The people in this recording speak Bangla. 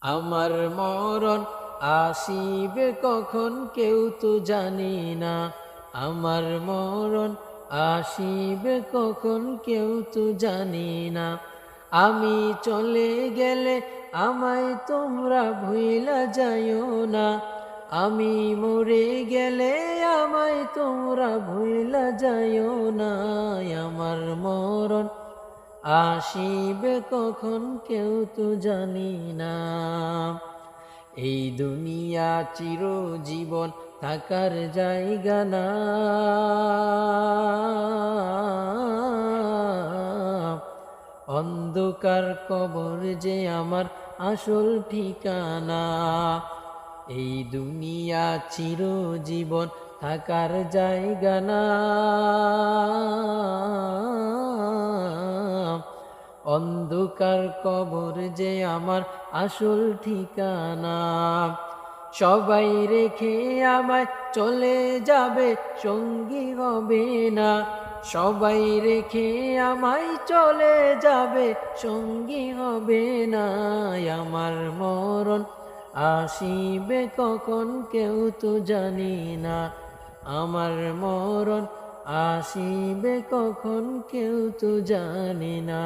আমার মরণ আসিবে কখন কেউ তো জানি না। আমার মরণ আসিবে কখন কেউ তো জানি না। আমি চলে গেলে আমায় তোমরা ভুইলা যাইও না। আমি মরে গেলে আমায় তোমরা ভুইলা যাইও না। আমার মরণ আসিবে কখন কেউ তো জানি না। এই দুনিয়া চিরজীবন থাকার জায়গা না। অন্ধকার কবর যে আমার আসল ঠিকানা। এই দুনিয়া চিরজীবন থাকার জায়গা না। অন্ধকার কবর যে আমার আসল ঠিকানা। সবাই রেখে আমায় চলে যাবে, সঙ্গী হবে না। সবাই রেখে আমায় চলে যাবে, সঙ্গী হবে না। আমার মরণ আসিবে কখন কেউ তো জানি না। আমার মরণ আসিবে কখন কেউ তো জানি না।